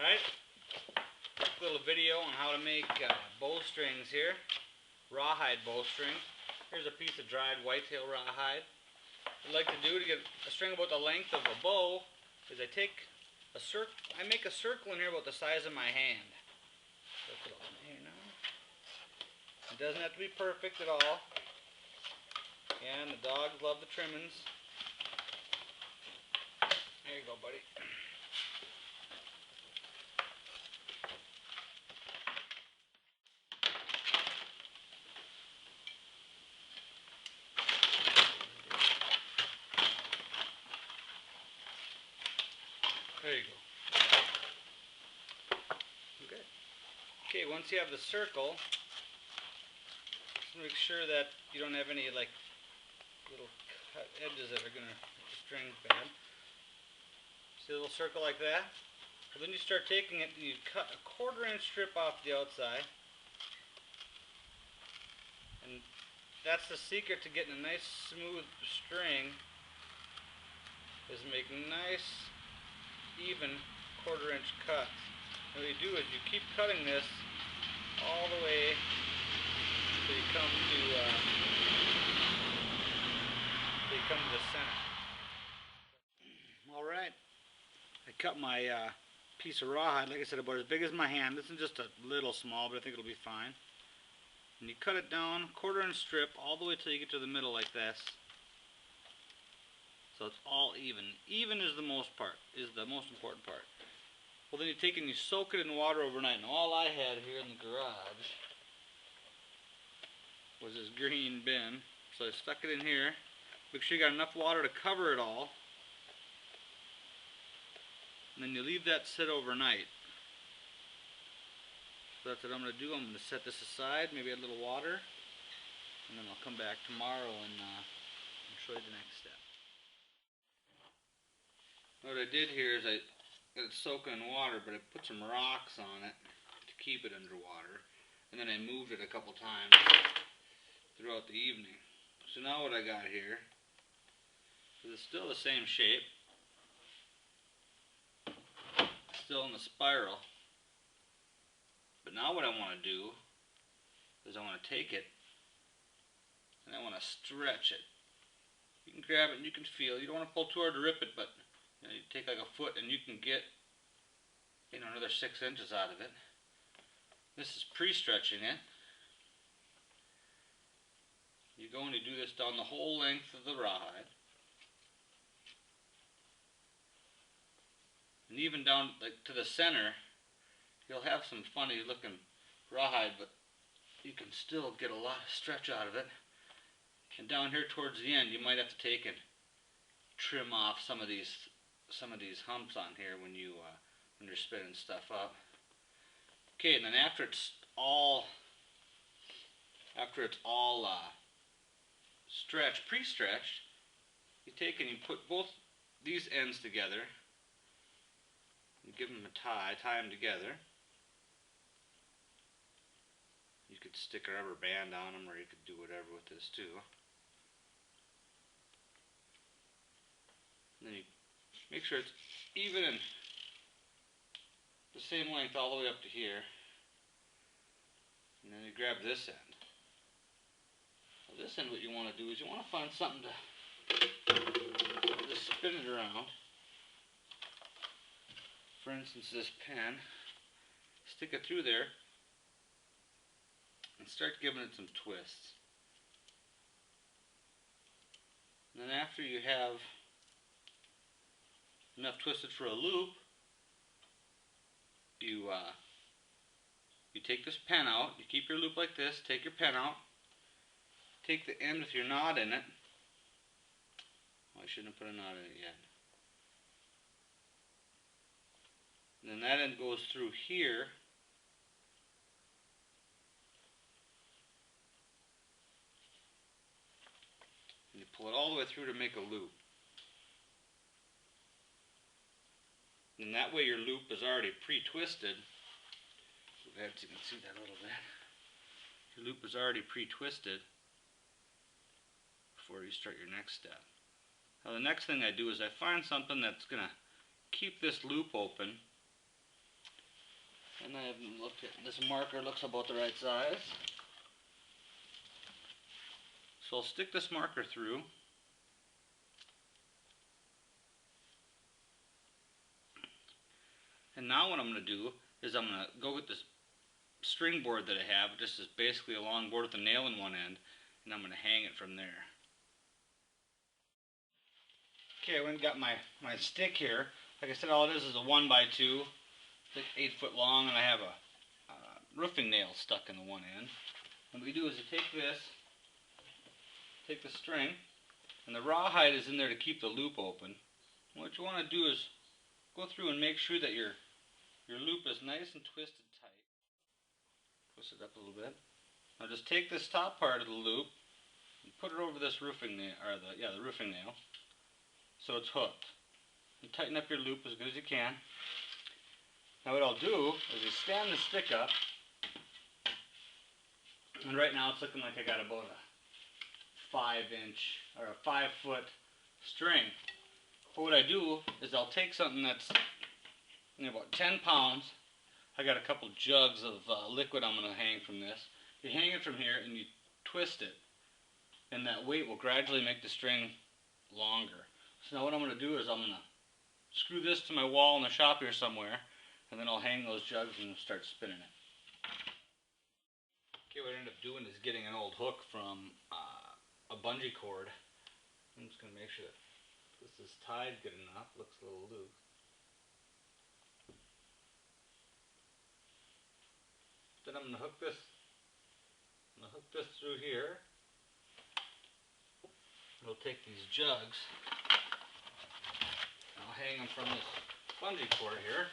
Alright, quick little video on how to make bowstrings here. Rawhide bowstring. Here's a piece of dried whitetail rawhide. What I like to do to get a string about the length of a bow is I make a circle in here about the size of my hand. Put it on here now. It doesn't have to be perfect at all. And the dogs love the trimmings. There you go, buddy. There you go. Okay. Okay, once you have the circle, just make sure that you don't have any like little cut edges that are going to make the string bad. See a little circle like that? Well, then you start taking it and you cut a 1/4 inch strip off the outside. And that's the secret to getting a nice smooth string, is making nice even 1/4 inch cuts. What you do is you keep cutting this all the way till you come to the center. All right, I cut my piece of rawhide, like I said, about as big as my hand. This is just a little small, but I think it'll be fine. And you cut it down 1/4 inch strip all the way till you get to the middle like this. So it's all even. Even is the most important part. Well, then you take it and you soak it in water overnight. And all I had here in the garage was this green bin. So I stuck it in here. Make sure you got enough water to cover it all. And then you leave that sit overnight. So that's what I'm going to do. I'm going to set this aside, maybe add a little water. And then I'll come back tomorrow and show you the next step. What I did here is I got it soaking in water, but I put some rocks on it to keep it underwater, and then I moved it a couple times throughout the evening. So now what I got here is it's still the same shape, still in the spiral, but now what I want to do is I want to take it and I want to stretch it. You can grab it and you can feel. You don't want to pull too hard to rip it, but you take like a foot and you can get another 6 inches out of it. This is pre-stretching it. You go and you do this down the whole length of the rawhide. And even down like to the center, you'll have some funny looking rawhide, but you can still get a lot of stretch out of it. And down here towards the end, you might have to take and trim off some of these humps on here when you're spinning stuff up. Okay, and then after it's all stretched, pre-stretched, you take and you put both these ends together. You give them a tie them together. You could stick a rubber band on them, or you could do whatever with this too. And then you make sure it's even and the same length all the way up to here. And then you grab this end. Well, this end, what you want to do is you want to find something to just spin it around. For instance, this pen. Stick it through there and start giving it some twists. And then after you have enough twisted for a loop, you take this pen out, you keep your loop like this, take your pen out, take the end with your knot in it. Oh, I shouldn't have put a knot in it yet. And then that end goes through here. And you pull it all the way through to make a loop. And that way your loop is already pre-twisted. Perhaps you can see that a little bit. Your loop is already pre-twisted before you start your next step. Now the next thing I do is I find something that's going to keep this loop open And I haven't looked at this marker, looks about the right size. So I'll stick this marker through. And now what I'm going to do is I'm going to go with this string board that I have. This is basically a long board with a nail in one end, and I'm going to hang it from there. Okay, I went and got my stick here. Like I said, all it is a 1x2, 8 foot long, and I have a roofing nail stuck in the one end. And what you do is you take this, take the string, and the rawhide is in there to keep the loop open. And what you want to do is go through and make sure that your loop is nice and twisted tight. Twist it up a little bit. Now just take this top part of the loop and put it over this roofing nail, or the roofing nail, so it's hooked. And tighten up your loop as good as you can. Now what I'll do is you stand the stick up, and right now it's looking like I got about a 5-inch or a 5-foot string. But what I do is I'll take something that's about 10 pounds. I got a couple jugs of liquid I'm going to hang from this. You hang it from here and you twist it, and that weight will gradually make the string longer. So now what I'm going to do is I'm going to screw this to my wall in the shop here somewhere, and then I'll hang those jugs and start spinning it. Okay, what I ended up doing is getting an old hook from a bungee cord. I'm just going to make sure that this is tied good enough. Looks a little loose. Then I'm going to hook this. Through here. We'll take these jugs. I'll hang them from this bungee cord here.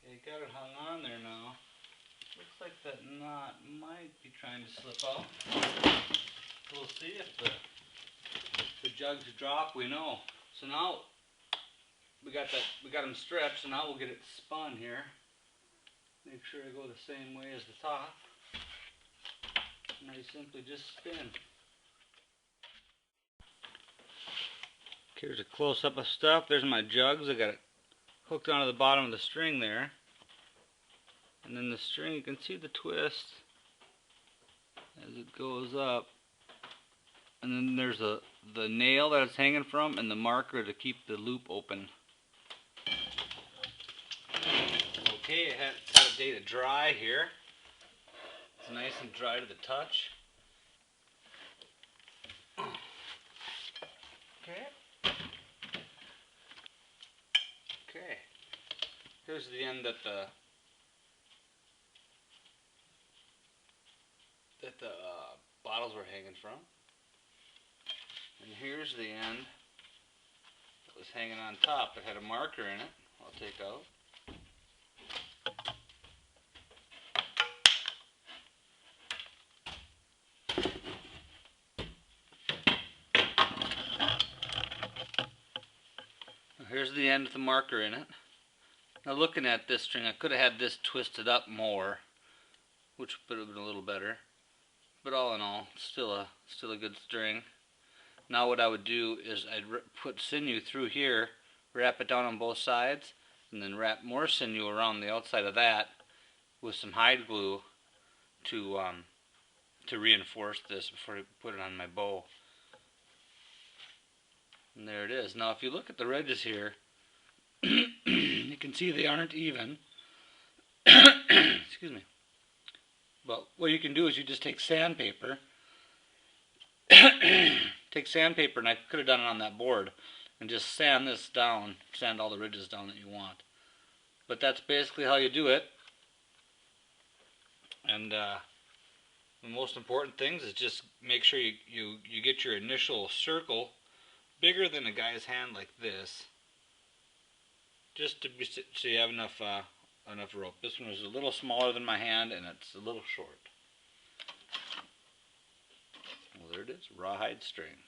Okay, got it hung on there now. Looks like that knot might be trying to slip out. We'll see if the jugs drop. We know. So now we got them stretched. So now we'll get it spun here. Make sure I go the same way as the top. And I simply just spin. Okay, here's a close-up of stuff. There's my jugs. I got it hooked onto the bottom of the string there. And then the string, you can see the twist as it goes up. And then there's the nail that it's hanging from and the marker to keep the loop open. Okay, it had a day to dry here. It's nice and dry to the touch. Okay. Okay. Here's the end that the bottles were hanging from. And here's the end that was hanging on top. It had a marker in it. I'll take out. Now here's the end with the marker in it. Now looking at this string, I could have had this twisted up more, which would have been a little better. But all in all, still a good string. Now what I would do is I'd put sinew through here, wrap it down on both sides, and then wrap more sinew around the outside of that with some hide glue to reinforce this before I put it on my bow. And there it is. Now if you look at the ridges here, you can see they aren't even. Excuse me. But what you can do is you just take sandpaper. Take sandpaper, and I could have done it on that board, and just sand this down, sand all the ridges down that you want. But that's basically how you do it. And the most important things is just make sure you get your initial circle bigger than a guy's hand like this, just to be, so you have enough rope. This one is a little smaller than my hand, and it's a little short. Well, there it is, rawhide string.